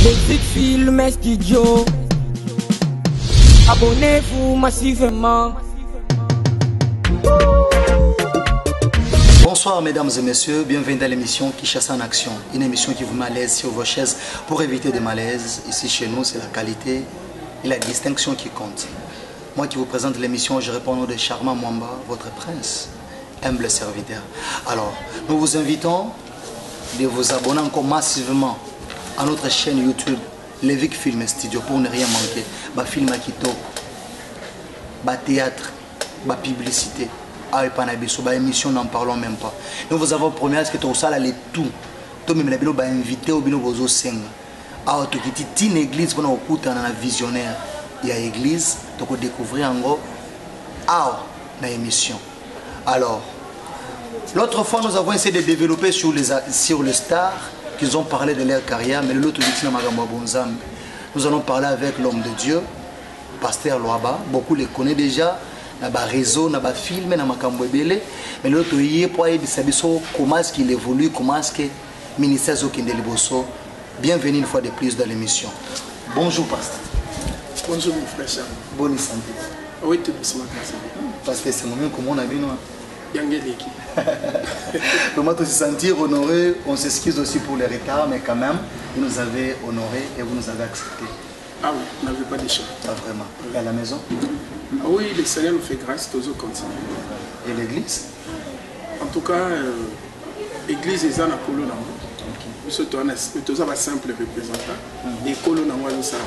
Les films studio. Abonnez-vous massivement. Bonsoir mesdames et messieurs, bienvenue dans l'émission Kinshasa en action. Une émission qui vous met à l'aise sur vos chaises pour éviter des malaises. Ici chez nous, c'est la qualité et la distinction qui comptent. Moi qui vous présente l'émission, je réponds au nom de Charmant Mwamba, votre prince, humble serviteur. Alors, nous vous invitons de vous abonner encore massivement à notre chaîne YouTube, Levic Film Studio, pour ne rien manquer. Bah film à Kito, bah théâtre, bah publicité. Ah, et pas bah émission, n'en parlons même pas. Nous vous avons promis à ce que tout ça allait tout. Tout même la bino bah invité au bino bozo senga. Ah, tu quittes une église pour nous écouter dans la visionnaire. Il y a église, tu peux découvrir en gros. Ah, dans l'émission. Alors, l'autre fois nous avons essayé de développer sur les stars qu'ils ont parlé de leur carrière, mais l'autre dit nous allons parler avec l'homme de Dieu, Pasteur Loaba. Beaucoup le connaissent déjà. Na ba réseau, na ba film, na makambo ebele, mais l'autre hier pour aider sabiso comment est-ce qu'il évolue, comment est-ce que ministère Zokinde Liboso. Bienvenue une fois de plus dans l'émission. Bonjour pasteur. Bonjour mon frère Charles. Bonne santé. Oui, tout doucement. Parce que c'est le moment comment on a vu nous. Yangeleki. Comment se sentir honoré, on s'excuse aussi pour le retard, mais quand même, vous nous avez honoré et vous nous avez accepté. Ah oui, on n'avait pas de choix. Pas vraiment. Et à la maison? Ah oui, le Seigneur nous fait grâce, toujours continue. Et l'église? En tout cas, l'église est en Apollo. Nous sommes un simple représentant. Et Kolo nous sommes.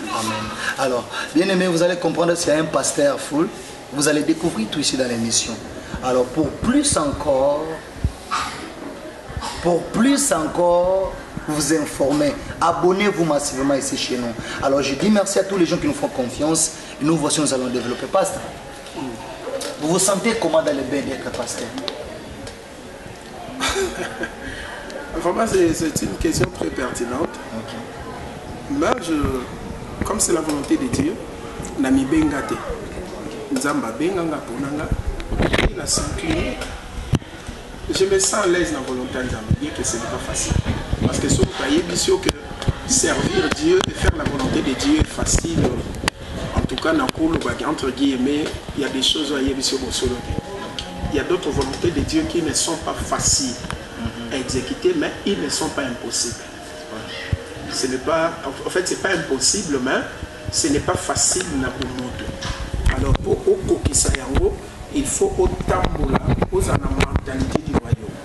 Amen. Alors, bien aimé, vous allez comprendre qu'il y a un pasteur full. Vous allez découvrir tout ici dans l'émission. Alors, pour plus encore vous informer, abonnez-vous massivement ici chez nous. Alors, je dis merci à tous les gens qui nous font confiance. Et nous voici, nous allons développer. Pasteur, vous vous sentez comment dans le bain d'être pasteur? Vraiment, c'est une question très pertinente. Okay. Mais comme c'est la volonté de Dieu, Nami Bengate, Nzamba Benganga Ponanga, il a s'incliné. Je me sens à l'aise dans la volonté de Nzamba, bien que ce n'est pas facile. Parce que si vous voyez, que servir Dieu et faire la volonté de Dieu est facile. En tout cas, entre guillemets, il y a des choses à il y a d'autres volontés de Dieu qui ne sont pas faciles à exécuter, mais ils ne sont pas impossibles. Ce n'est pas, en fait, c'est pas impossible, mais ce n'est pas facile na moto. Alors pour Okokisayango, il faut autant aux mentalité du royaume.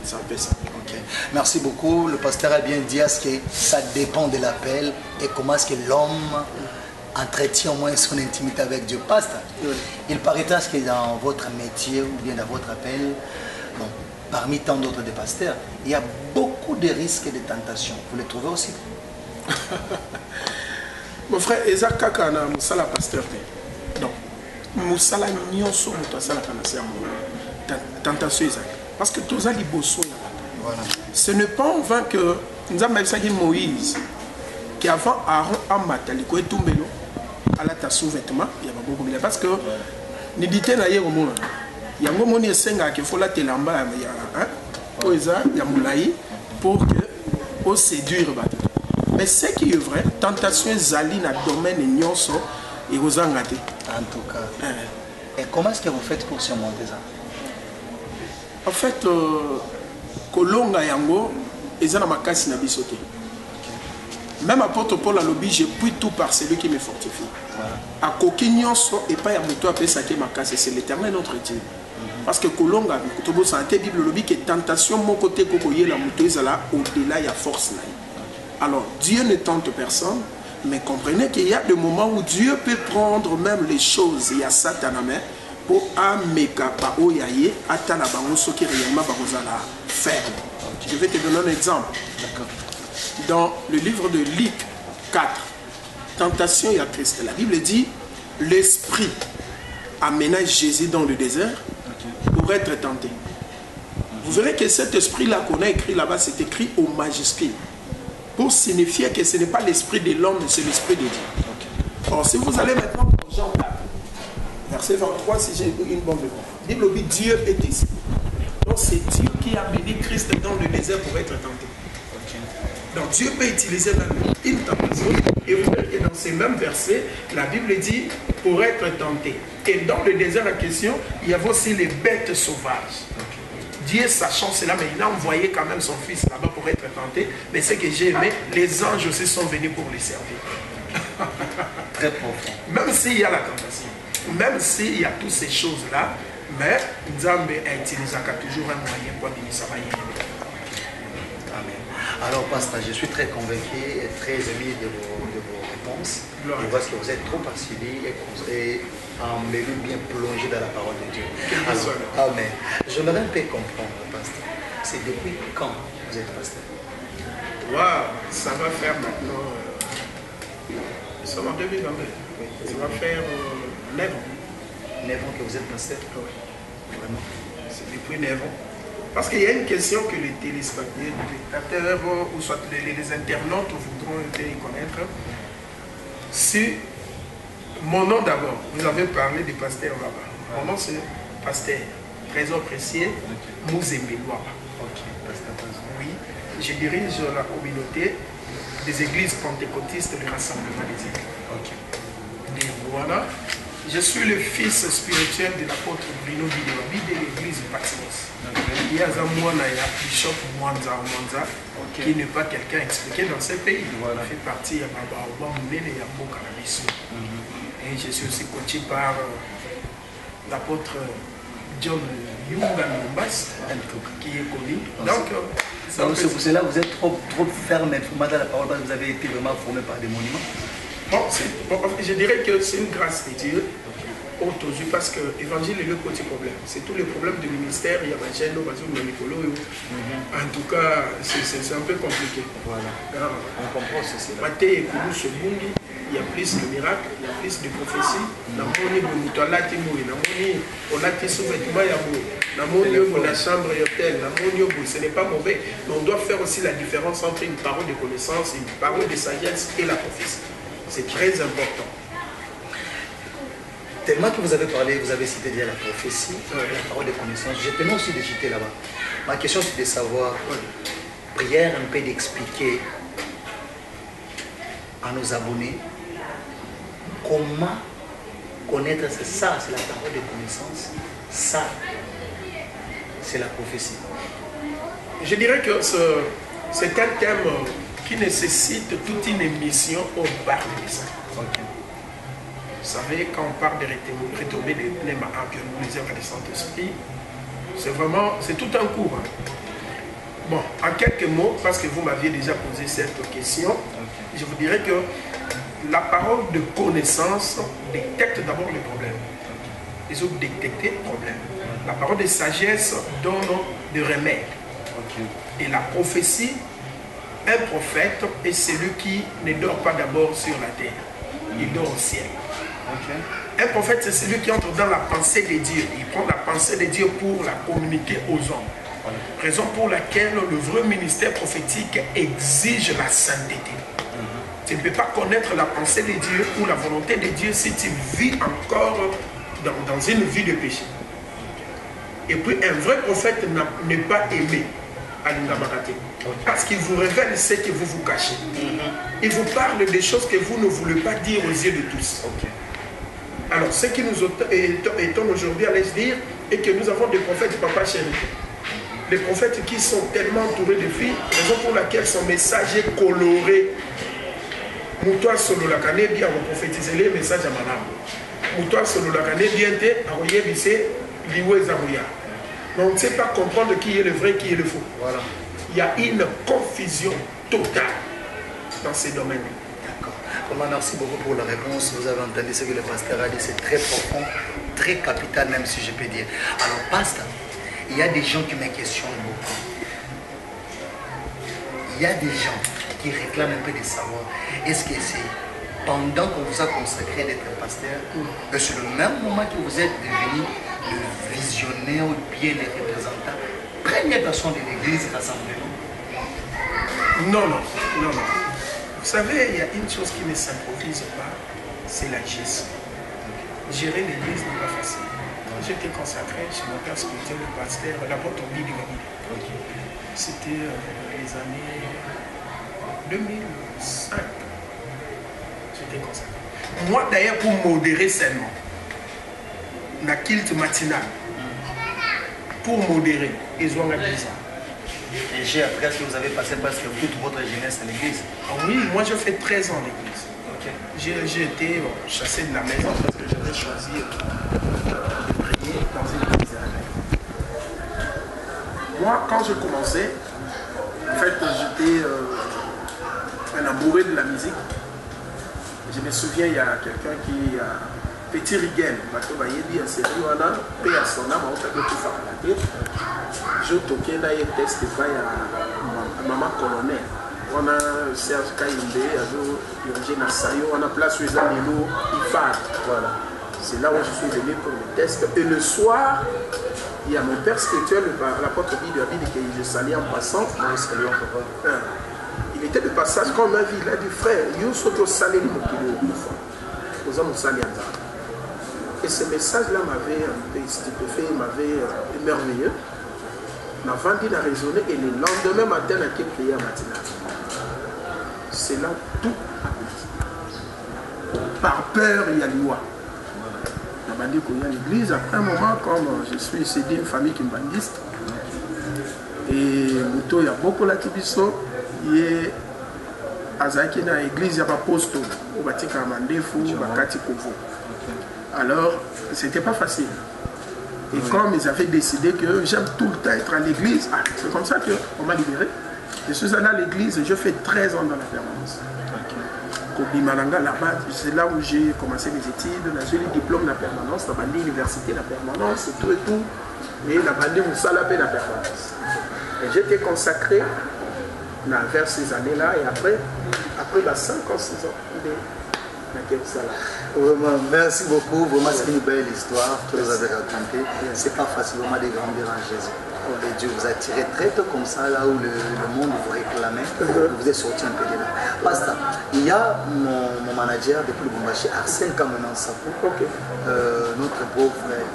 C'est un peu ça. Okay. Merci beaucoup. Le pasteur a bien dit à ce que ça dépend de l'appel et comment est-ce que l'homme entretient au moins son intimité avec Dieu. Pasteur, il paraît que dans votre métier ou bien dans votre appel, bon, parmi tant d'autres des pasteurs, il y a beaucoup de risques et de tentations. Vous les trouvez aussi? Mon frère, Isaac Kakana, Moussala pasteur. Donc, Moussala Nyonso, Moussala Kanassia, tentation Isaac. Parce que tous les bossons, voilà. Ce n'est pas en vain que nous avons dit Moïse, qui avant Aaron Amataliko et Tumbelo, à la sous-vêtement, il y a beaucoup de parce que nous disons là, il y a un monde. Il y a un monde qui faut la telamba, il y a Moulaï pour que pour séduire. Mais ce qui est vrai, tentation Zali dans le domaine de Nyonso et aux Angate. En tout cas. Et comment est-ce que vous faites pour surmonter ça? En fait, Kolonga Yango, ils ont ma casse na bisoté. Même apôtre Paul a lobby, je puis tout par celui qui me fortifie. À Kokinyonso et pas à Mouto après ça qui ma casse, c'est l'éternel notre Dieu. Parce que Kolonga, Kotobo santé, Bible lobby, que tentation, mon côté Kokoye, la Mouto, au-delà, il y a force là. Alors, Dieu ne tente personne, mais comprenez qu'il y a des moments où Dieu peut prendre même les choses, il y a Satan à main, pour ameka pa oyaye, atana bango ce qui réellement barozala faire. Je vais te donner un exemple. Dans le livre de Luc 4, Tentation et à Christ, la Bible dit, l'Esprit amena Jésus dans le désert pour être tenté. Vous verrez que cet esprit-là qu'on a écrit là-bas, c'est écrit au majuscule, pour signifier que ce n'est pas l'esprit de l'homme, mais c'est l'esprit de Dieu. Or, si vous allez maintenant pour Jean 4, verset 23, si j'ai une bonne réponse, la Bible dit Dieu est ici. Donc c'est Dieu qui a mené Christ dans le désert pour être tenté. Donc Dieu peut utiliser même une tentation. Et vous verrez que dans ces mêmes versets, la Bible dit pour être tenté. Et dans le désert en question, il y avait aussi les bêtes sauvages. Dieu, sachant cela, mais il a envoyé quand même son fils là-bas pour être tenté. Mais ce que j'ai aimé, les anges aussi sont venus pour les servir. Très profond. Même s'il y a la tentation, même s'il y a toutes ces choses-là, mais Nzambe a utilisé toujours un moyen pour bien ça va y aller. Alors, pasteur, je suis très convaincu et très ému de vos réponses. Je vois que vous êtes trop passionné et emmêlé, bien plongé dans la parole de Dieu. Alors, amen. J'aimerais un peu comprendre, pasteur. C'est depuis quand vous êtes pasteur? Waouh, ça va faire maintenant. Nous sommes en 2022. Oui. Ça va faire 9 ans. 9 ans que vous êtes pasteur? Oui. Vraiment? C'est depuis 9 ans. Parce qu'il y a une question que les téléspectateurs ou soit les internautes voudront y connaître. Si mon nom d'abord, vous avez parlé du pasteur là-bas. Mon nom c'est pasteur Trésor Précieux Mouzembeloa. Oui, je dirige la communauté des églises pentecôtistes du Rassemblement des Églises. Et voilà. Je suis le fils spirituel de l'apôtre Bruno Bidewabi de l'église Patmos. Il y a un moine, Bishop Mwanza, qui n'est pas quelqu'un expliqué dans ce pays. Il fait partie de Yambo Canabiso. Et je suis aussi coaché par l'apôtre John Yunga Numbas, qui est connu. Donc c'est pour cela que vous êtes trop ferme dans la parole, parce que vous avez été vraiment formé par des monuments. Bon, je dirais que c'est une grâce de Dieu aujourd'hui parce que l'évangile est le petit problème. C'est tous les problèmes du ministère. Il y a ma chaîne, en tout cas, c'est un peu compliqué. Voilà. On comprend ceci. Il y a plus de miracles, il y a plus de prophéties. Ce n'est pas mauvais, mais on doit faire aussi la différence entre une parole de connaissance, une parole de sagesse et la prophétie. C'est très important. Tellement que vous avez parlé, vous avez cité déjà la prophétie, la parole de connaissance. Je tenais aussi de citer là-bas. Ma question c'est de savoir, prière un peu d'expliquer à nos abonnés comment connaître ça, c'est la parole de connaissance, ça, c'est la prophétie. Je dirais que c'est un thème qui nécessite toute une émission au bar de ça. Vous savez, quand on parle de retomber les pneus à les œuvres du Saint-Esprit, c'est tout un cours. Bon, en quelques mots, parce que vous m'aviez déjà posé cette question, je vous dirais que la parole de connaissance détecte d'abord les problèmes. Ils ont détecté le problème. La parole de sagesse donne des remèdes. Et la prophétie, un prophète est celui qui ne dort pas d'abord sur la terre, il dort au ciel. Un prophète, c'est celui qui entre dans la pensée de Dieu. Il prend la pensée de Dieu pour la communiquer aux hommes. Raison pour laquelle le vrai ministère prophétique exige la sainteté. Tu ne peux pas connaître la pensée de Dieu ou la volonté de Dieu si tu vis encore dans une vie de péché. Et puis un vrai prophète n'est pas aimé à l'Ingamakate. Parce qu'il vous révèle ce que vous vous cachez. Il vous parle des choses que vous ne voulez pas dire aux yeux de tous. Alors ce qui nous étonne aujourd'hui, allez-je dire, est que nous avons des prophètes papa chéri. Des prophètes qui sont tellement entourés de filles, raison pour laquelle son message est coloré. Moutoua solo la kane bien on prophétiser les messages à madame. Moutoua solo la kane bien te aroye bise liwe zarouya. Mais on ne sait pas comprendre qui est le vrai, qui est le faux. Voilà. Il y a une confusion totale dans ces domaines. D'accord. Merci beaucoup pour la réponse. Vous avez entendu ce que le pasteur a dit, c'est très profond, très capital même si je peux dire. Alors pasteur, il y a des gens qui me questionnent beaucoup. Il y a des gens qui réclament un peu de savoir, est-ce que c'est pendant qu'on vous a consacré d'être pasteur, que c'est le même moment que vous êtes devenu le visionnaire ou bien le représentant, première personne de l'église Rassemblement? Non. Vous savez, il y a une chose qui ne s'improvise pas, c'est la gestion. Gérer l'église n'est pas facile. Quand j'étais consacré chez mon père spirituel, le pasteur, l'apôtre Bidewabi. C'était les années 2005. J'étais consacré. Moi d'ailleurs pour modérer seulement. La kilt matinale. Pour modérer, ils ont appris ça. Et j'ai appris que vous avez passé presque toute votre jeunesse à l'église. Oui, moi j'ai fait 13 ans à l'église. Okay. J'ai été chassé de la maison parce que j'avais choisi de prier dans une église. Moi, quand je commençais, en fait, j'étais un amoureux de la musique. Je me souviens, il y a quelqu'un qui a Petit Rigel, je toquais là et testé à maman colonel. On a Serge Kaïmbe, Eugène Assayo, on a place sur les amis, voilà. C'est là où je suis venu pour le test. Et le soir, il y a mon père spirituel, l'apôtre Bill, que je salue en passant. Il était de passage quand on m'a vu, il a dit frère, il faut saler le kilo. Et ce message-là m'avait un peu stupéfait, m'avait émerveillé. Ma vendu a résonné et le lendemain matin, on a prié à matinale. C'est là tout a parti. Par peur, il y a loi. On m'a dit qu'il y a l'église. Après un moment, comme je suis issu d'une famille qui me bandiste, et Mouto, il y a beaucoup de Tibiso, il y a l'église, il y a un poste, au Batika Mandefou, au Bakati Kovo. Alors, c'était pas facile. Et comme ils avaient décidé que j'aime tout le temps être à l'église, c'est comme ça qu'on m'a libéré. Je suis allé à l'église, je fais 13 ans dans la permanence. Kobimalanga, là-bas, c'est là où j'ai commencé mes études. J'ai eu le diplôme de la permanence, la bande université de la permanence, et tout. Et la bande Moussalapé de la permanence. Et j'étais consacré vers ces années-là, et après 5 ans, 6 ans, Vraiment, merci beaucoup. Vraiment, c'est une belle histoire que vous avez racontée. C'est pas facile vraiment de grandir en Jésus. Et Dieu vous a tiré très tôt comme ça, là où le monde vous réclamait. Vous êtes sorti un peu de là. Pasteur, il y a mon manager depuis le Bumbashi, Arsène Kamenan Sapou, notre beau frère,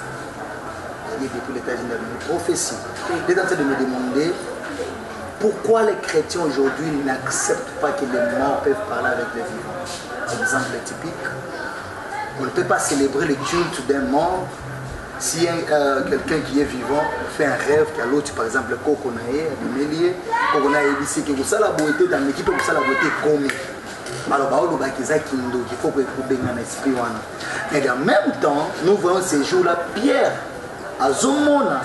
qui est depuis les États-Unis, une prophétie. Il est en train de me demander pourquoi les chrétiens aujourd'hui n'acceptent pas que les morts peuvent parler avec les vivants. Exemple typique, on ne peut pas célébrer le culte d'un mort si quelqu'un qui est vivant fait un rêve qu'à l'autre, par exemple, Kokonae, Mélier, Kokonae, ici, qui vous a la beauté dans l'équipe, vous a la beauté comme. Alors, il faut que vous ayez un esprit. Mais en même temps, nous voyons ces jours-là, Pierre, à Zomona,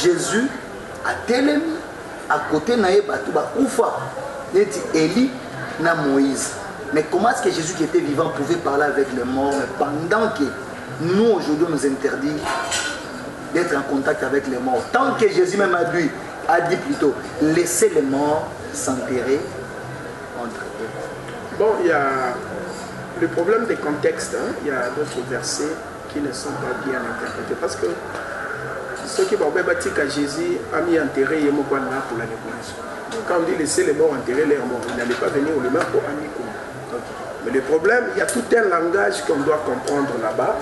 Jésus, à Télémi, à côté de Koufa, Élie, na Moïse. Mais comment est-ce que Jésus qui était vivant pouvait parler avec les morts pendant que nous aujourd'hui on nous interdit d'être en contact avec les morts? Tant que Jésus même a dit plutôt laissez les morts s'enterrer entre eux. Bon, il y a le problème des contextes, hein. Il y a d'autres versets qui ne sont pas bien interprétés parce que ceux qui vont dire que Jésus a mis enterré les morts pour la révolution. Quand on dit laisser les morts enterrer les morts, il n'allait pas venir au lema pour Amikou. Mais le problème, il y a tout un langage qu'on doit comprendre là-bas,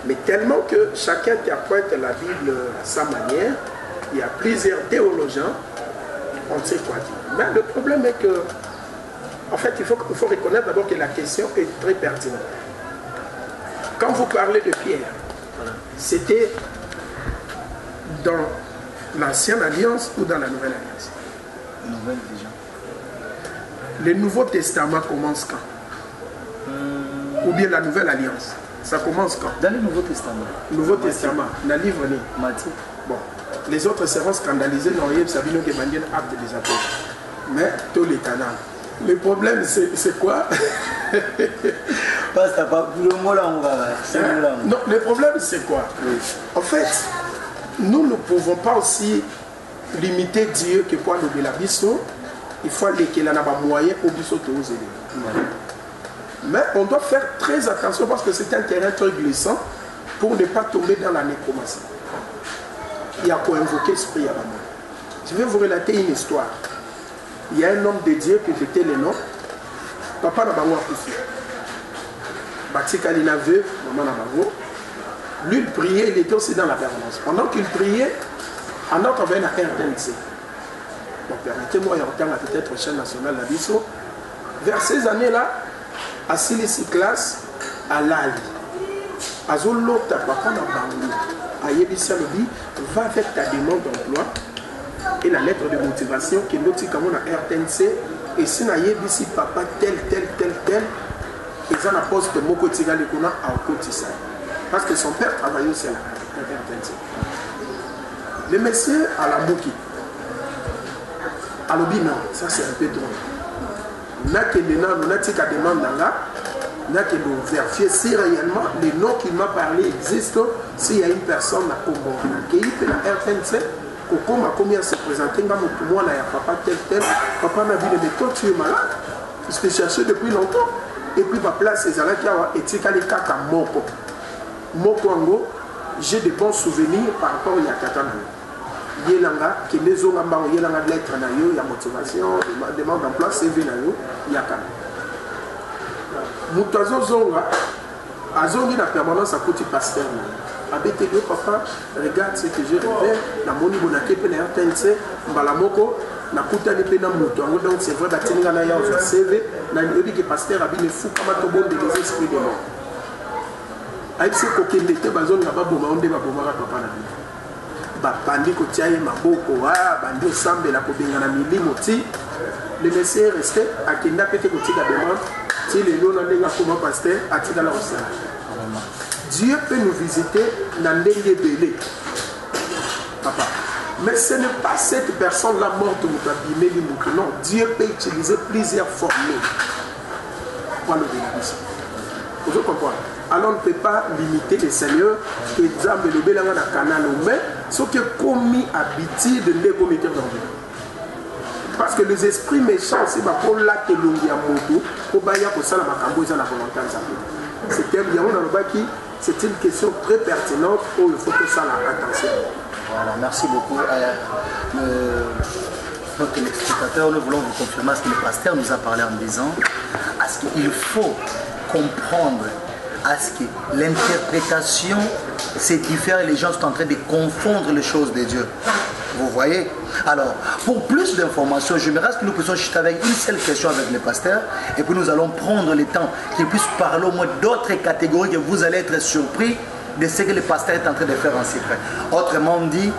mais tellement que chacun interprète la Bible à sa manière, il y a plusieurs théologiens, on sait quoi dire. Mais le problème est que, en fait, il faut reconnaître d'abord que la question est très pertinente. Quand vous parlez de Pierre, c'était dans l'Ancienne Alliance ou dans la Nouvelle Alliance? Nouvelle déjà. Le Nouveau Testament commence quand? Ou bien la Nouvelle Alliance? Ça commence quand? Dans le Nouveau Testament. Nouveau Testament, dans le livre né. Matthieu. Bon, les autres seront scandalisés dans le Sabino qui m'a dit acte des apôtres. Mais tout les canards. Le problème, c'est quoi? Parce que le mot là, on va. Non, le problème, c'est quoi? Oui. En fait, nous ne pouvons pas aussi limiter Dieu que pour nous de la biso. Il faut qu'il en a pas moyen pour biso te vous aider. Mais on doit faire très attention parce que c'est un terrain très glissant pour ne pas tomber dans la nécromancie. Il y a quoi invoquer l'esprit à la mort. Je vais vous relater une histoire. Il y a un homme de Dieu que j'étais le nom. Papa n'a pas Koufi. Batika Lina veuve, maman n'a pas. Lui, il priait, il était aussi dans la permanence. Pendant qu'il priait, un autre avait un RTNC. Bon, permettez-moi, il y a peut-être chaîne nationale d'Abisso. Vers ces années-là, à Silissi classe, à Lali, à Zolota, papa na Bango, à Yebissa Lobi, va avec ta demande d'emploi et la lettre de motivation qui est notée comme on a RTNC. Et si na Yebissi papa tel, ils ont la poste de Moko Tiga Lekona à Okotissa. Parce que son père travaillait aussi à la RTNC. Le monsieur à la Moki, à l'Obi, non, ça c'est un peu drôle. N'a que les noms, on a dit qu'à demande là, n'a que nous vérifier si réellement les noms qu'il m'a parlé existent, s'il y a une personne à Combo, qui est la RTNC, Coco m'a commis à se présenter, pour moi, là, il y a papa tel, papa m'a dit, mais toi tu es malade, je t'ai cherché depuis longtemps, et puis ma place, c'est là qu'il y a, et tu as les caca Moko. Moko en gros, j'ai de bons souvenirs par rapport à Yakatana. Yelanga, qui les ont en Yelanga de lettres, il y a motivation, demande d'emploi, CV, Yakana. Moutazo Zonga, a zongi la permanence à côté pasteur. Avec tes deux papa, regarde ce que j'ai rêvé, la moni bonake pe na RTNC, Mbalamoko, na kutani pe na muto. Donc c'est vrai, batinga na ya au CV, na yobi que pasteur a bien fou comme tout bon de les esprits de mort. Avec ce coquin d'été, bazon na baboma, on débat bomara papa na vie. Bandi kotiaye maboko, bandi sambe la kobenga na milimoti. Le monsieur est resté à Kenda pete kotika demande. Si les lots n'ont pas comme pasteur, à Tika la Océan. Dieu peut nous visiter dans des belés. Papa. Mais ce n'est pas cette personne-là morte qui nous abîme les mots. Non, Dieu peut utiliser plusieurs formules pour le bénéfice. Vous comprenez? Alors on ne peut pas limiter le Seigneur et dire que le bénéfice est un canal, mais ce qui est commis habitude de les commettre dans le vie. Parce que les esprits méchants, c'est pour la télongie à moto, pour bailler pour ça la macambo et la volonté de sa c'est une question très pertinente où il faut que ça la attention. Voilà, merci beaucoup. Notre téléspectateur, nous voulons vous confirmer ce que le pasteur nous a parlé en disant à ce qu'il faut comprendre à ce que l'interprétation c'est différent, les gens sont en train de confondre les choses de Dieu. Vous voyez? Alors, pour plus d'informations, je me reste que nous puissions chuter avec une seule question avec le pasteur et puis nous allons prendre le temps qu'il puisse parler au moins d'autres catégories que vous allez être surpris de ce que le pasteur est en train de faire en secret. Autrement dit,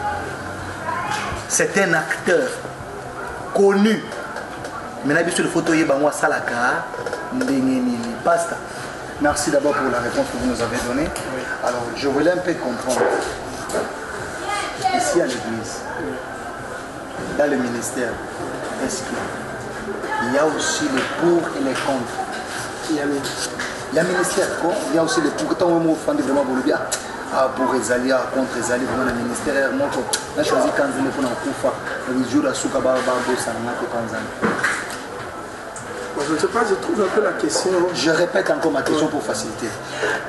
c'est un acteur connu. Maintenant, sur la photo, il y a Salaka, pasteur. Merci d'abord pour la réponse que vous nous avez donnée. Oui. Alors, je voulais un peu comprendre. Ici à l'église, dans le ministère, est-ce qu'il y a aussi les pour et les contre? Il y a le ministère, quoi. Il y a aussi les pour. Tant que vous faites vraiment pour le bien, pour les alliés, contre les alliés, vraiment le ministère, moi, je choisi quand je pour Koufa, le jour à Soukaba, Bossa, Tanzanie. Je ne sais pas, je trouve un peu la question. Je répète encore ma question pour faciliter.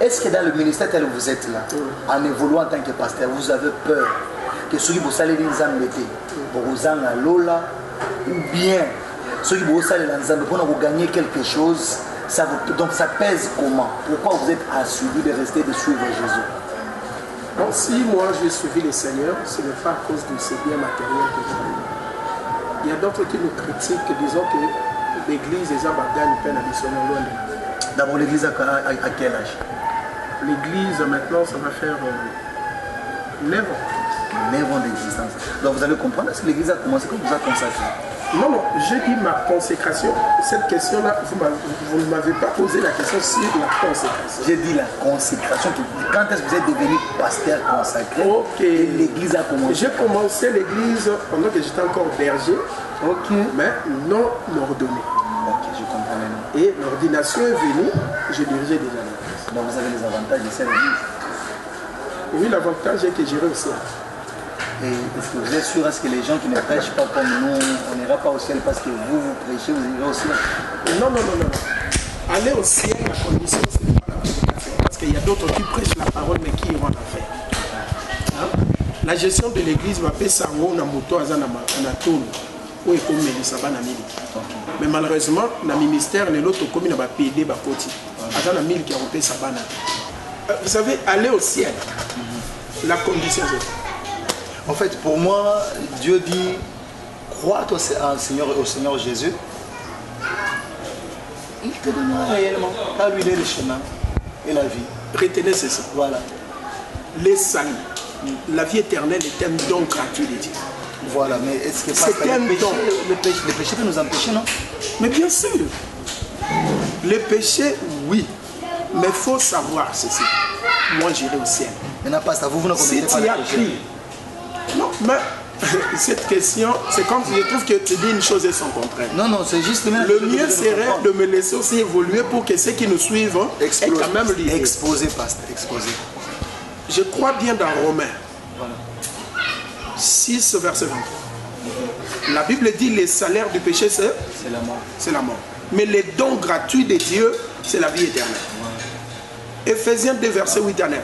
Est-ce que dans le ministère tel que vous êtes là, en évoluant en tant que pasteur, vous avez peur que ceux qui vous allez les embêter, pour vous en aller Lola, ou bien ceux qui vous allez les embêter pour vous gagner quelque chose, donc ça pèse comment? Pourquoi vous êtes assuré de rester de suivre Jésus? Bon, si moi j'ai suivi le Seigneur, ce n'est pas à cause de ces biens matériels que j'ai. Il y a d'autres qui nous critiquent, disons que l'église est gagne peine additionnelle loin de. D'abord, l'église à quel âge? L'église maintenant, ça va faire 9 ans. 9 ans d'existence. Donc vous allez comprendre, est-ce que l'église a commencé quand vous a consacré? Non, non, j'ai dit ma consécration. Cette question-là, vous ne m'avez pas posé la question sur la consécration. J'ai dit la consécration. Quand est-ce que vous êtes devenu pasteur consacré? Ok. Et l'église a commencé? J'ai commencé l'église pendant que j'étais encore berger. Ok. Mais non ordonné. Ok, je comprends maintenant. Et l'ordination est venue, je dirigeais déjà l'église. Donc vous avez les avantages de cette église? Oui, l'avantage est que j'irai au ciel. Et est-ce que vous êtes sûr, est-ce que les gens qui ne prêchent pas comme nous, on n'ira pas au ciel parce que vous prêchez, vous irez au ciel? Non, non, non, non. Aller au ciel, la condition, ce n'est pas la prédication. Parce qu'il y a d'autres qui prêchent la parole, mais qui iront en enfer. Hein? La gestion de l'église va faire ça, on a moto, on a tout. Mais malheureusement, dans le ministère, les autres communes ont payé des côtés. Vous savez, aller au ciel, la condition c'est. En fait, pour moi, Dieu dit crois au Seigneur Jésus, il te donnera réellement. Car lui, il est le chemin et la vie. Retenez ceci. Voilà. Les saluts, la vie éternelle est un don gratuit de Dieu. Voilà, mais est-ce que c'est un don? Le péché peut nous empêcher, non? Mais bien sûr. Le péché, oui. Mais il faut savoir ceci. Moi, j'irai au ciel. Maintenant, pasteur, vous ne commettez pas le péché. Non, mais cette question, c'est comme si je trouve que tu dis une chose et son contraire. Non, non, c'est juste... Le mieux serait de me laisser aussi évoluer pour que ceux qui nous suivent aient quand même l'idée. Exposé, pasteur, exposé. Je crois bien dans Romains Voilà. 6, verset 23. La Bible dit les salaires du péché, c'est la mort. C'est la mort. Mais les dons gratuits de Dieu, c'est la vie éternelle. Ouais. Éphésiens 2, verset 8 à 9.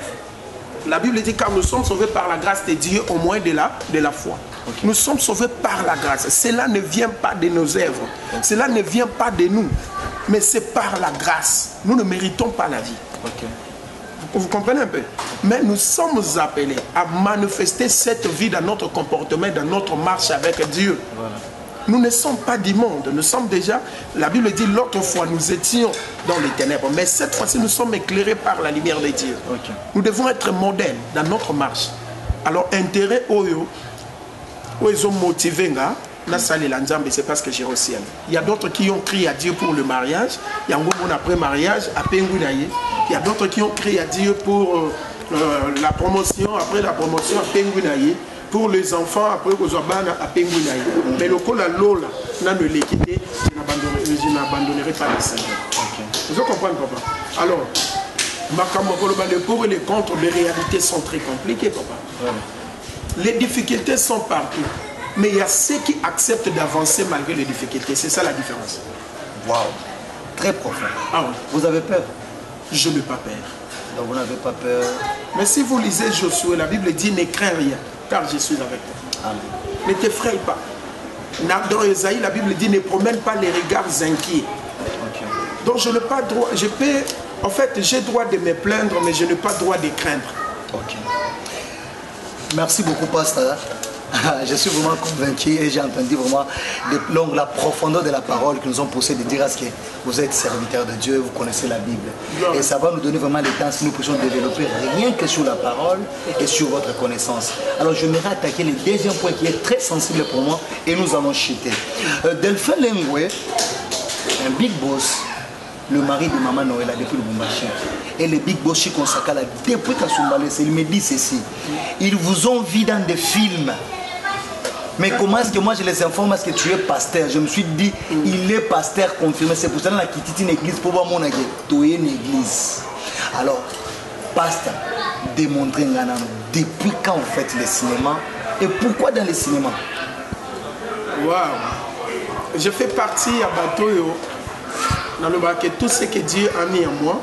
La Bible dit car nous sommes sauvés par la grâce de Dieu au moyen de la foi. Okay. Nous sommes sauvés par la grâce. Cela ne vient pas de nos œuvres. Okay. Cela ne vient pas de nous. Mais c'est par la grâce. Nous ne méritons pas la vie. Okay. Vous comprenez un peu? Mais nous sommes appelés à manifester cette vie dans notre comportement, dans notre marche avec Dieu. Voilà. Nous ne sommes pas du monde. Nous sommes déjà, la Bible dit, l'autre fois nous étions dans les ténèbres. Mais cette fois-ci, nous sommes éclairés par la lumière de Dieu. Okay. Nous devons être modèles dans notre marche. Alors, intérêt où ils ont motivé, c'est parce que j'ai au ciel. Il y a d'autres qui ont crié à Dieu pour le mariage. Il y a un après mariage à Penguinaye. Il y a d'autres qui ont crié à Dieu pour la promotion, après la promotion à Penguinaye. Pour les enfants, après Kozobana à Penguinaye. Mais le coup, la Lola, n'a ne l'équité, je n'abandonnerai pas le Seigneur. Vous comprenez, papa? Alors, les pour et les contre, les réalités sont très compliquées, papa. Les difficultés sont partout. Mais il y a ceux qui acceptent d'avancer malgré les difficultés. C'est ça la différence. Waouh, très profond. Ah oui. Vous avez peur? Je n'ai pas peur. Donc vous n'avez pas peur? Mais si vous lisez Josué, la Bible dit ne crains rien, car je suis avec toi. Amen. Ne t'effraie pas. Dans Esaïe, la Bible dit ne promène pas les regards inquiets. Okay. Donc je n'ai pas droit, en fait, j'ai droit de me plaindre, mais je n'ai pas droit de craindre. Ok. Merci beaucoup, pasteur. Je suis vraiment convaincu et j'ai entendu vraiment la profondeur de la parole que nous ont poussé de dire à ce que vous êtes serviteur de Dieu, vous connaissez la Bible. Et ça va nous donner vraiment le temps si nous puissions développer rien que sur la parole et sur votre connaissance. Alors je m'aimerais attaquer le deuxième point qui est très sensible pour moi et nous allons chuter. Delphin Lengwe, un big boss, le mari de Maman Noël depuis le Bumbashi. Et le big boss Chikonsakala, depuis Kasumbalé, il me dit ceci. Ils vous ont vu dans des films. Mais comment est-ce que moi je les informe parce que tu es pasteur? Je me suis dit, il est pasteur confirmé. C'est pour ça qu'il a quitté une église pour voir mon agué. Tu es une église. Alors, pasteur, démontrez depuis quand vous faites le cinéma et pourquoi dans le cinéma? Waouh! Je fais partie à Batoyo. Dans le bac, tout ce que Dieu a mis en moi,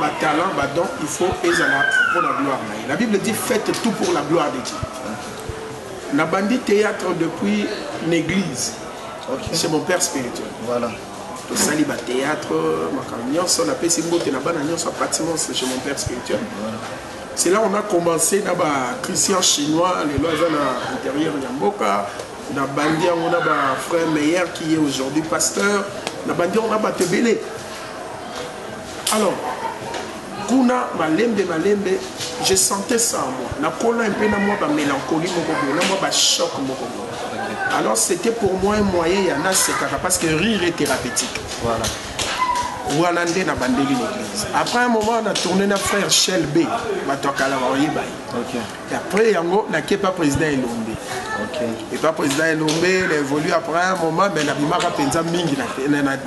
ma talent, ma don, il faut exaler pour la gloire. La Bible dit faites tout pour la gloire de Dieu. N'a bandit théâtre depuis l'église. Okay. C'est mon père spirituel. Voilà. Tout ça, il théâtre, on appelle Simbote, c'est chez mon père spirituel. Voilà. C'est là on a commencé, Christian chinois, les lois à l'intérieur de Yamboka. On a bandit, on a un frère Meyer qui est aujourd'hui pasteur. On a bandit, on a Tebele. Alors, kuna malembe, je sentais ça en moi. Na kola un peu na moi mélancolie, na moi choc. Alors c'était pour moi un moyen, il y en a c'est parce que rire est thérapeutique. Voilà. Ouanande na bandeli l'église. Après un moment, on a tourné notre frère Shell B. Et après, yango n'a pas président Elombe. Et pas président Elombe, il a évolué après un moment, mais Nabimaka Penza Mingi,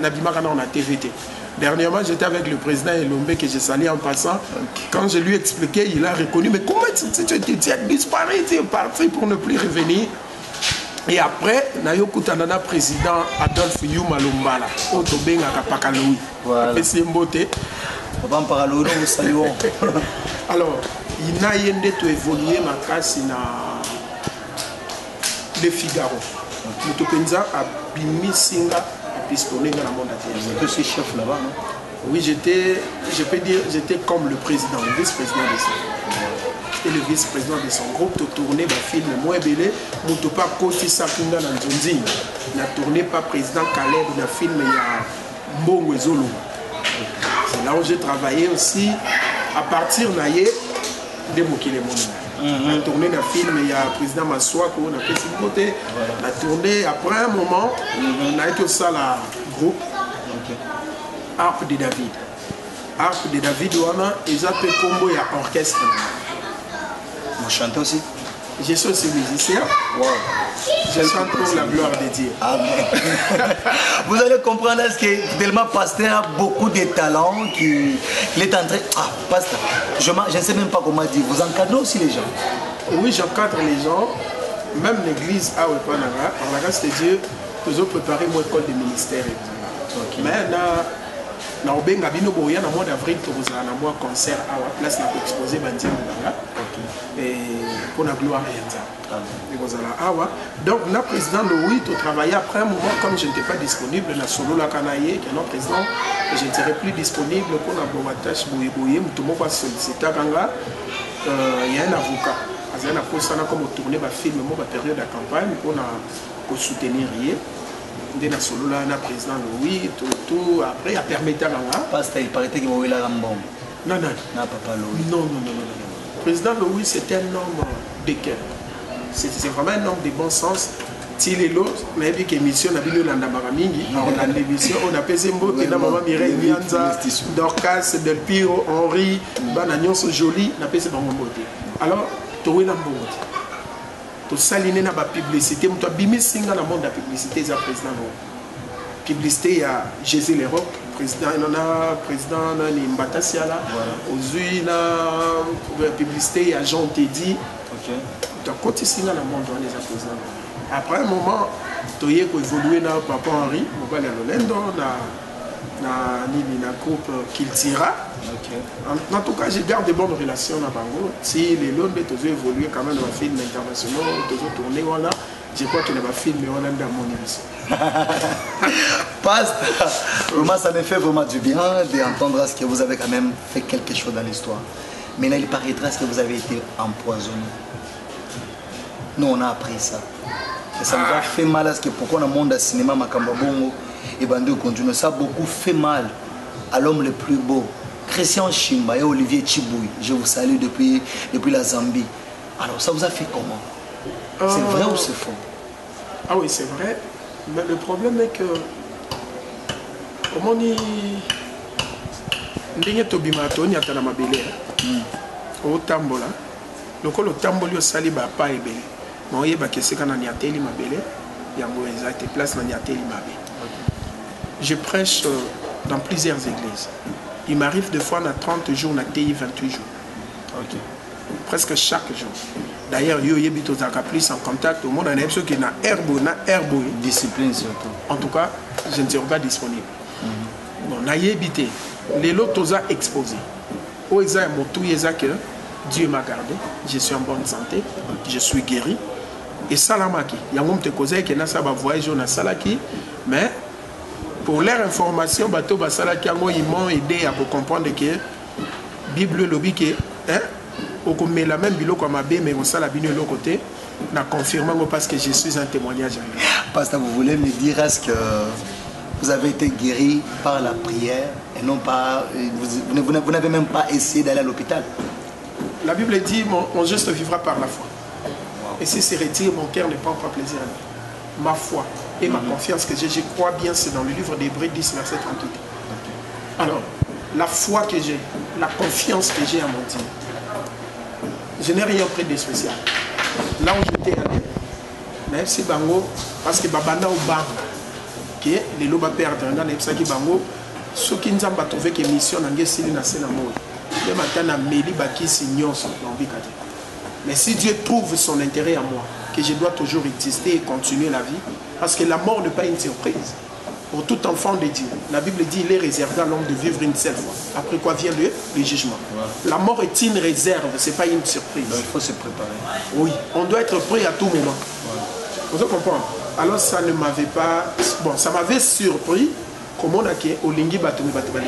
Nabimaka on a TVT. Dernièrement, j'étais avec le président Elombe que j'ai sali en passant. Quand je lui ai expliqué, il a reconnu. Mais comment tu as disparu, tu es parti pour ne plus revenir? Et après, Nayo Koutanana, président Adolphe Yuma Lombala, Otobenga Kapakaloui. Voilà. C'est beauté. Alors, il n'a rien de évolué ma casse na Le Figaro. Mutopenza a bimi singa a pistonné dans la monde entier. Tu es chef là-bas, non? Oui, je peux dire, j'étais comme le président, le vice-président de ça. j'étais le vice-président de son groupe, de tourner ma film moi belé, mon pas Koti Sakinga dans Zonzi, n'a tourné pas président Caleb dans film il y a Mbongo Zolo. C'est là où j'ai travaillé aussi à partir naïe de Mokile Monde. On a tourné dans film il y a président Maswako, on a fait ce côté, on a tourné après un moment, on a été au ça la groupe Harpe de David. Harpe de David Wana, ils appellent combo et orchestre. Vous chantez aussi? Je suis aussi musicien. Wow. Je chante pour la gloire de Dieu. Amen. Vous allez comprendre que tellement pasteur a beaucoup de talents qu'il est en train. Ah, pasteur, je ne sais même pas comment dire. Vous encadrez aussi les gens? Oui, j'encadre les gens. Même l'église à Wepanaga, par la grâce de Dieu, nous avons préparé mon école de ministère. Okay. Mais na obenga bino boya na mois d'avril tozala na mois concert à la place na exposer bandia na et pour la gloire de Dieu. Donc le président Louis tu travaillais après un moment comme je n'étais pas disponible na solo la canaille que notre président je n'étais plus disponible pour la bonne tâche boye boye tout le monde va solliciter kanga il y a un avocat azana pour ça comme tourner ba film mo ba période de campagne pour soutenir rien. De la solo là, le président Louis, tout après, il a permis à l'anga. Parce qu'il paraît qu'il y a un bon. Non, non. Non, papa Louis. Non, non, non, non. Le président Louis, c'est un homme de cœur. C'est vraiment un homme de bon sens. Si les autres, mais vu que l'émission a vu l'Andamaramini, on a l'émission, on a pesé un mot que la maman Mireille Mianza, Dorcas, Del Piro, Henri, Banagnon, Jolie, on a pesé un mot. Alors, tu es un bon mot. Pour saliner la publicité, tu as bimé singa dans le monde de la publicité, c'est le président. Publicité, il y a Jésus Leroc, président, il y a président Mbata Siala, aujourd'hui, la publicité, il y a Jean Teddy. Tu as continué singa dans le monde de la président. Après un moment, tu as évolué dans Papa Henri, on va aller à l'Olendo, dans le groupe Kiltira. En tout cas, je garde de bonnes relations avec Bango. Si les Londres ont évolué quand même dans les films internationaux, ils ont tourné, voilà, je crois que les films sont dans mon émission. Pasteur, vraiment, ça me fait vraiment du bien d'entendre ce que vous avez quand même fait quelque chose dans l'histoire. Maintenant, il paraîtra que vous avez été empoisonné. Nous, on a appris ça. Et ça nous a fait mal parce que pourquoi dans le monde du cinéma, Makambabongo et Bandou continue, ça a beaucoup fait mal à l'homme le plus beau. Christian Chimba et Olivier Chiboui, je vous salue depuis la Zambie. Alors, ça vous a fait comment? C'est vrai ou c'est faux? Ah oui, c'est vrai. Mais le problème est que, comment on dit, ndenge tobimato ni atana mabele au tambola lokolo tamboli osali ba pa ebele moye ba keseka na niateli mabele yango exacte place na niateli mabe. Je prêche dans plusieurs églises. Il m'arrive de fois na 30 jours na TI 28 jours. OK. Presque chaque jour. D'ailleurs, yo yebito zaka plus en contact au monde, on a ceux qui na herbo discipline surtout. En tout cas, je ne serai pas disponible. Bon, na yebité les lots ont exposé. Au examen tout que Dieu m'a gardé, je suis en bonne santé, je suis guéri. Et salamaki, il y a un te causé que na sa ba voyage na salaki, mais pour leur information, bateau ba salaki ils m'ont aidé à comprendre que Bible lobby que hein on met la même bilo comme abbé mais on sait la bino l'autre côté na confirmant parce que je suis un témoignage. Pasteur, vous voulez me dire est-ce que vous avez été guéri par la prière et non pas vous n'avez même pas essayé d'aller à l'hôpital? La Bible dit mon juste vivra par la foi. Wow. Et si c'est retiré, mon cœur ne prend pas plaisir à lui. Ma foi et ma confiance que j'ai, je crois bien, c'est dans le livre d'Hébreux 10, verset 38. Alors, la foi que j'ai, la confiance que j'ai à mon Dieu, je n'ai rien pris de spécial. Là où j'étais allé, même si Bango, parce que Babana ou Bang, que les lobes perdent, qui Bango, ceux qui nous ont trouvé que mission n'a pas signe na sénamo. Le matin na Meli Baki signon son bikadi. Mais si Dieu trouve son intérêt à moi, que je dois toujours exister et continuer la vie, parce que la mort n'est pas une surprise. Pour tout enfant de Dieu, la Bible dit il est réservé à l'homme de vivre une seule fois. Après quoi vient le jugement. Ouais. La mort est une réserve, ce n'est pas une surprise. Donc, il faut se préparer. Oui, on doit être prêt à tout moment. Ouais. Vous comprenez? Alors ça ne m'avait pas... Bon, ça m'avait surpris. Comment on a dit au Lingi Batoumi Batoumi.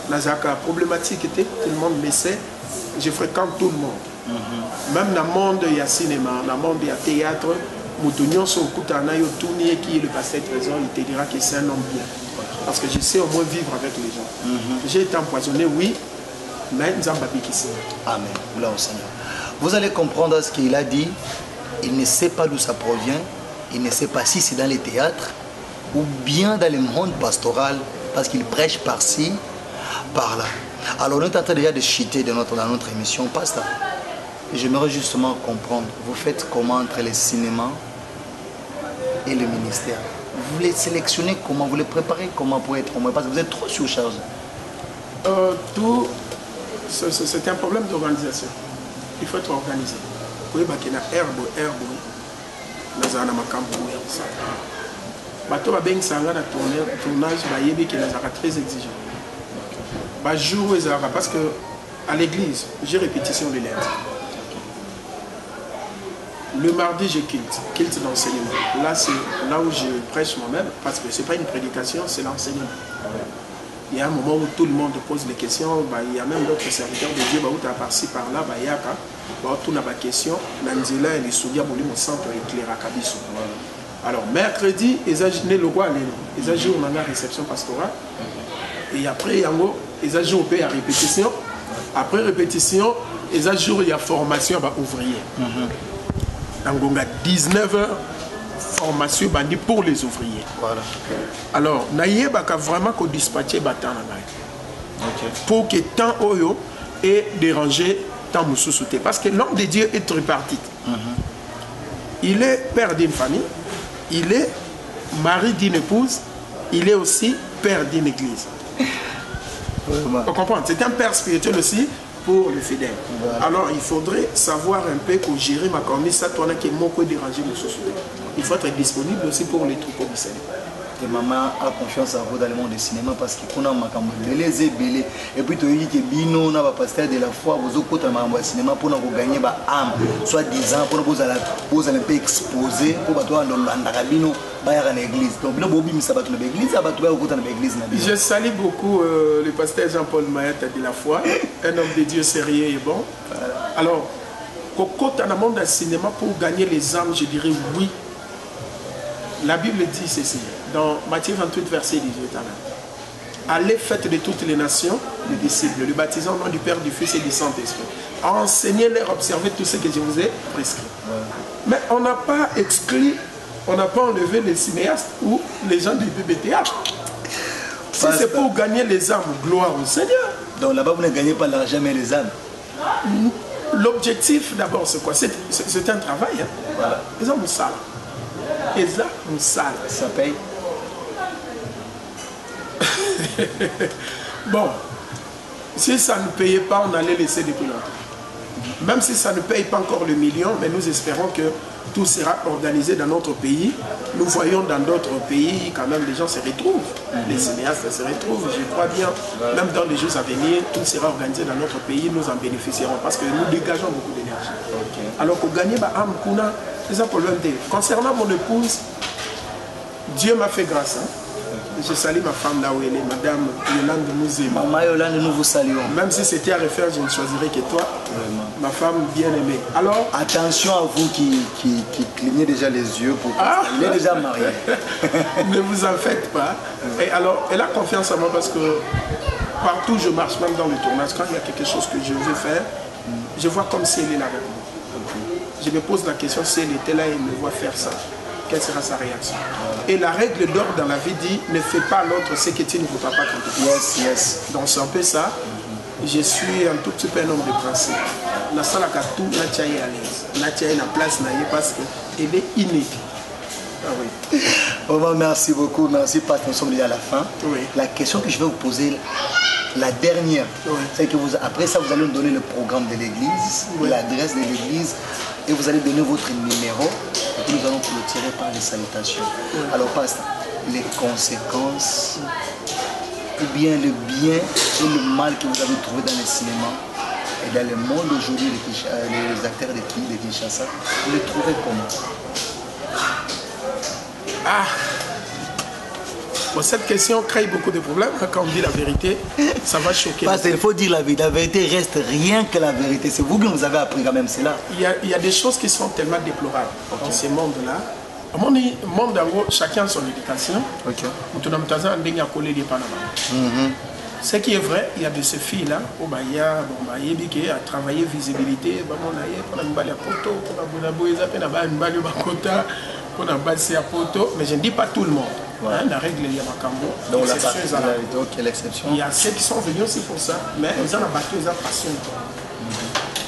Nazaka problématique était, tout le monde me sait, je fréquente tout le monde. Même dans le monde, il y a cinéma, dans le monde, il y a théâtre. Moutounion, son Koutana, Yotouni, qui est le pasteur trésor, il te dira que c'est un homme bien. Parce que je sais au moins vivre avec les gens. J'ai été empoisonné, oui, mais Nzambabi qui sait. Amen. Gloire au Seigneur. Vous allez comprendre ce qu'il a dit. Il ne sait pas d'où ça provient. Il ne sait pas si c'est dans les théâtres ou bien dans le monde pastoral, parce qu'il prêche par-ci, par-là. Alors, on est en train déjà de chuter dans notre émission, pasteur. J'aimerais justement comprendre, vous faites comment entre les cinémas et le ministère? Vous les sélectionnez comment? Vous les préparez comment pour être au moins? Parce que vous êtes trop surchargé. C'est un problème d'organisation. Il faut être organisé. Vous voyez, il y a herbe, nous avons un camp pour ça. Bateau va bien s'en aller tournage, il y a très exigeant. Jour parce que à l'église, j'ai répétition de lettres. Le mardi, j'ai culte d'enseignement. Là, c'est là où je prêche moi-même, parce que ce n'est pas une prédication, c'est l'enseignement. Il y a un moment où tout le monde pose des questions, il y a même d'autres serviteurs de Dieu, où tu as par-ci, par-là, il y a tout n'a pas de questions. Nanzela et les souvenirs, au centre éclairé à Kabiso. Alors, mercredi, ils ont le roi, ils ont joué dans la réception pastorale. Et après, ils ont joué à répétition. Après répétition, ils ont joué à formation ouvrière. Donc, on a 19 heures formation pour les ouvriers. Voilà. Alors, on a vraiment dispatché Batan. Pour que tant Oyo ait dérangé tant Moussoussouté. Parce que l'homme de Dieu est tripartite. Il est père d'une famille, il est mari d'une épouse, il est aussi père d'une église. On comprend. C'est un père spirituel aussi pour les fidèles. Voilà. Alors il faudrait savoir un peu pour gérer ma commis, ça toi qui est mon coup déranger mon société. Il faut être disponible aussi pour les troupeaux du Seigneur. Et maman a confiance en vous dans le monde du cinéma parce qu'on a belé et puis tu dis que bino na pasteur de la foi vous au dans cinéma pour nous gagner ba âme soit 10 ans pour vous allez peu exposer pour toi dans bino ba à l'église. Donc le bobi mi sabat l'église ça va toi au dans l'église na. Je salue beaucoup le pasteur Jean-Paul Mayata de la foi, un homme de Dieu sérieux et bon. Alors quand dans le monde du cinéma pour gagner les âmes, je dirais oui. La Bible dit ceci, dans Matthieu 28, verset 18. Allez, faites de toutes les nations les disciples, le baptisant au nom du Père, du Fils et du Saint-Esprit. Enseignez-leur, observez tout ce que je vous ai prescrit. Mais on n'a pas exclu, on n'a pas enlevé les cinéastes ou les gens du BBTH. Si c'est pour gagner les âmes, gloire au Seigneur. Donc là-bas, vous ne gagnez pas l'argent, mais les âmes. L'objectif, d'abord, c'est quoi? C'est un travail. Hein. Voilà. Les hommes ça. Et ça, on sale. Ça paye. Bon, si ça ne payait pas, on allait laisser depuis longtemps. Même si ça ne paye pas encore le million, mais nous espérons que tout sera organisé dans notre pays. Nous voyons dans d'autres pays, quand même, les gens se retrouvent. Les cinéastes se retrouvent, je crois bien. Même dans les jours à venir, tout sera organisé dans notre pays, nous en bénéficierons parce que nous dégageons beaucoup d'énergie. Alors pour gagner, c'est un problème. Concernant mon épouse, Dieu m'a fait grâce. Hein. Je salue ma femme là où elle est, Madame Yolande, nous aimons. Maman Yolande, nous vous saluons. Même si c'était à refaire, je ne choisirais que toi, ma femme bien-aimée. Alors, attention à vous qui clignez déjà les yeux pour il est déjà marié. Ne vous en faites pas. Et alors, elle a confiance en moi parce que partout où je marche, même dans le tournage, quand il y a quelque chose que je veux faire, je vois comme si elle est là avec moi. Je me pose la question, si elle était là et me voit faire ça, quelle sera sa réaction? Et la règle d'or dans la vie dit, ne fais pas à l'autre ce que tu ne voudras pas quand tu fais. Yes. Donc c'est un peu ça. Je suis un tout petit peu un homme de principe. La salle à tout, Natia est à l'aise. Natia est la place parce qu'elle est unique. Ah oui. Bon, merci beaucoup, merci parce que nous sommes déjà à la fin. Oui. La question que je vais vous poser, la dernière, c'est que après ça, vous allez nous donner le programme de l'église, l'adresse de l'église, et vous allez donner votre numéro, et puis nous allons clôturer par les salutations. Alors, pasteur, les conséquences, ou bien le bien et le mal que vous avez trouvé dans le cinéma et dans le monde aujourd'hui, les acteurs de Kinshasa, vous les trouvez comment? Bon, cette question crée beaucoup de problèmes. Quand on dit la vérité, ça va choquer. Parce qu'il faut dire la vérité. La vérité reste rien que la vérité. C'est vous qui nous avez appris quand même cela. Il y a des choses qui sont tellement déplorables dans ces mondes-là. À mon monde, chacun a son éducation. Ce qui est vrai, il y a de ces filles-là, il y a travaillé visibilité, mais je ne dis pas tout le monde. Hein, la règle, il y a donc l'exception. Il y a ceux qui sont venus aussi pour ça, mais ils ont abattu, ils ont passionné.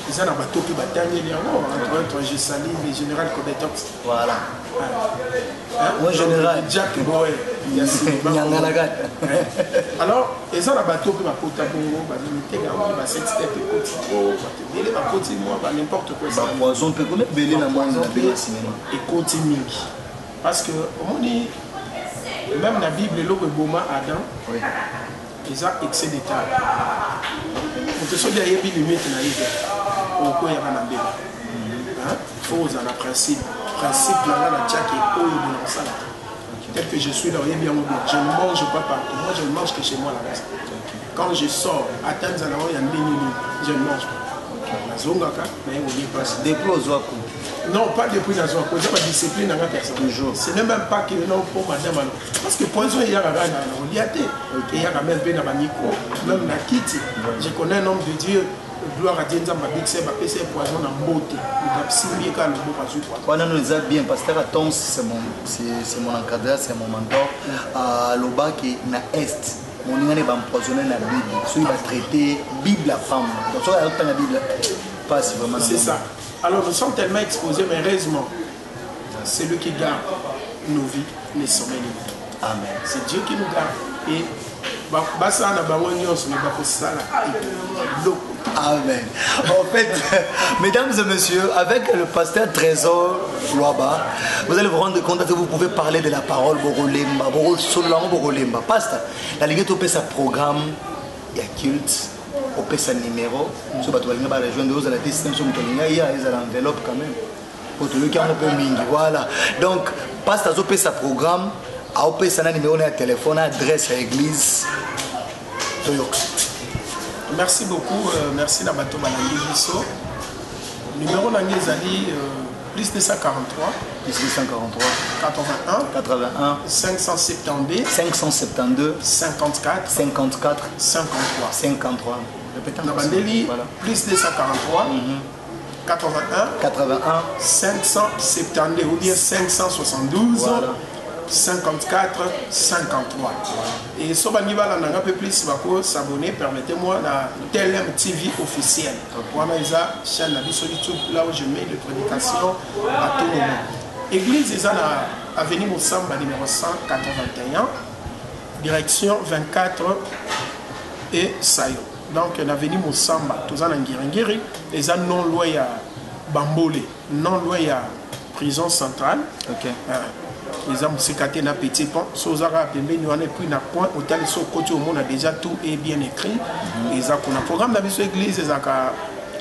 Ils ont abattu qui bataillent entre autres, je salue le général Kobetox. Voilà. Oui, général. Jack Boy. Alors, ils ont abattu qui bataillent n'importe quoi. Poison peut connaître belé la moindre et continue. Parce que, même dans la Bible, l'eau est Boma Adam, ils ont excès d'état. On te dit qu'il y a des limites dans la vie. Pourquoi il y a un bébé? Il faut en principe. Principe, là, la tchak est haut et bien ça. Tel que je suis là, je ne mange pas partout. Moi, je ne mange que chez moi là-bas. Quand je sors, à Tanzanie, il y a un béni, je ne mange pas. La zone, mais on n'y passe. Depuis aux oies. Non, pas depuis la zone. C'est pas discipline dans la personne. Toujours. Ce n'est même pas que non pour madame. Parce que poison, il y a un liaté. Il y a même peu dans la micro, même la kitty. Je connais un homme de Dieu. Gloire à Dieu, c'est poison en beauté. On nous a bien, pasteur Atons, c'est mon encadreur, c'est mon mentor. À l'Obaki, na Est, on est empoisonné la Bible. Celui qui va traiter Bible la femme. Donc, ça va être la Bible. C'est ça. Alors, nous sommes tellement exposés, mais heureusement, c'est lui qui garde nos vies, les sommets. Amen. C'est Dieu qui nous garde. Et Amen. En fait, mesdames et messieurs, avec le pasteur Trésor Louaba, vous allez vous rendre compte que vous pouvez parler de la parole Borolemba, Borolemba. Pasteur, la Ligue au sa programme, il y a culte, au sa numéro, sur la rejoindre la destination, il y a l'enveloppe quand même. Pour tout le qui a un peu mingi, voilà. Donc, pasteur au sa programme, a au sa numéro de téléphone, adresse à l'église. Merci beaucoup, merci Nabato Balangi Bisso. Numéro Nangezali plus 243 81 572 54 53. Répétez Nabandeli plus 243 81 572 ou bien 572 54 53. Et si vous voulez un peu plus s'abonner, permettez-moi à TLM TV officiel. Voilà la chaîne sur YouTube là où je mets les prédications à tout moment. Église est à Avenue Moussamba numéro 181, direction 24 et Sayo. Donc l'avenue Moussamba, tout ça en Ngiri, et ça non loin à Bambole, non loin à prison centrale. Okay. Les hommes se catent dans petit pont, Sozara Pembe, nous avons pris un point, au tel so côté au monde a déjà tout est bien écrit. Et ça qu'on a programme dans l'église, et ça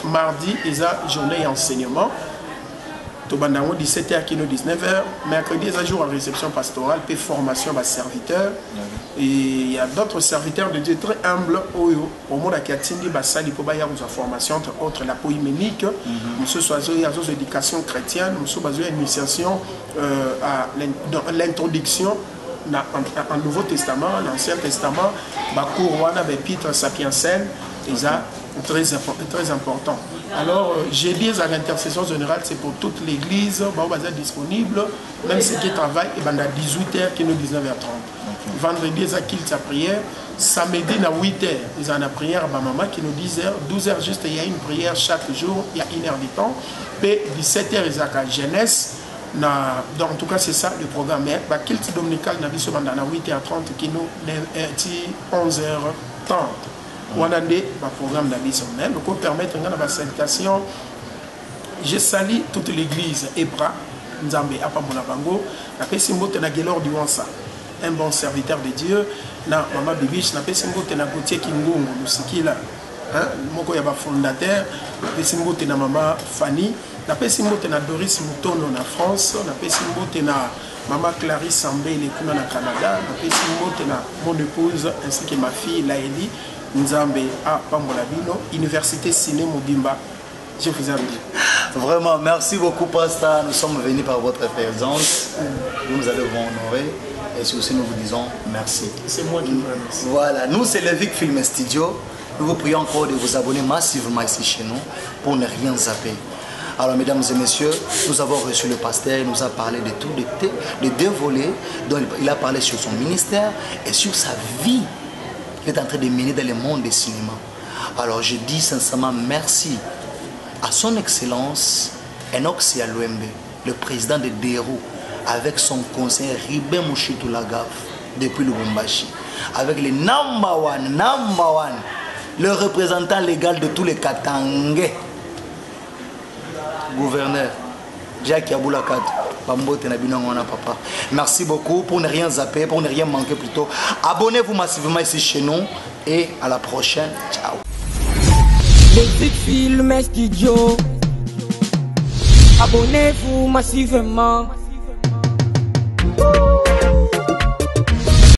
mardi, et ça journée enseignement. Tobandango 17h kino 19h, mercredi et jour en réception pastorale, puis formation à serviteurs. Et il y a d'autres serviteurs de Dieu très humbles au monde qui a tindi basali pour bailler aux formation entre autres la poïménique, monsieur Soiseau et aux éducation chrétienne, monsieur Soiseau initiation à l'introduction dans un Nouveau Testament, l'Ancien Testament, Bakour Wana Bépître Sapiensel, et ça très important. Alors, j'ai dit à l'intercession générale, c'est pour toute l'église, disponible, même ceux qui travaillent, et à 18h, qui nous 19h30. Vendredi, ils ont quitté la prière. Samedi, à 8h, ils ont la prière à maman qui nous 10h. 12h, juste, il y a une prière chaque jour, il y a 1 heure de temps. Puis, 17h, ils ont la jeunesse. Donc, en tout cas, c'est ça le programme. Mais le culte dominical, il y a 8h30, qui nous 11h30. On a des programmes d'habitude même pour permettre une salutation. Je salue toute l'église Ebra, Nzambe Apamonabango, la Pessimbo Tenagélor du Wansa, un bon serviteur de Dieu, na Maman Bibiche, la Pessimbo Tenagotier Kingongo, le Sikila, Moko Yaba fondateur, la Pessimbo Tena Maman Fanny, la Pessimbo Tena Doris Moutono en France, la Pessimbo Tena Maman Clarisse Sambé, les Kuna na Canada, mon épouse ainsi que ma fille Laëli Nzambe à Pambolabino, Université Ciné Mobimba. Je vous aime. Vraiment, merci beaucoup, Pasteur. Nous sommes venus par votre présence. Vous nous allez vous honorer. Et aussi, nous vous disons merci. C'est moi qui vous remercie. Voilà, nous, c'est le Vic Film Studio. Nous vous prions encore de vous abonner massivement ici chez nous pour ne rien zapper. Alors, mesdames et messieurs, nous avons reçu le pasteur. Il nous a parlé de tout, de deux volets. Donc, il a parlé sur son ministère et sur sa vie qu'il est en train de mener dans le monde du cinéma. Alors, je dis sincèrement merci à son excellence Enoch Sialouembe, le président de Dero, avec son conseiller Ribé Mouchitou Lagaf depuis Lubumbashi, avec le number one, le représentant légal de tous les Katangais, gouverneur Jacques Yaboulakat, Bambote Nabinangona Papa. Merci beaucoup pour ne rien zapper, pour ne rien manquer plutôt. Abonnez-vous massivement ici chez nous et à la prochaine. Ciao. Le Vic Film Studio. Abonnez-vous massivement.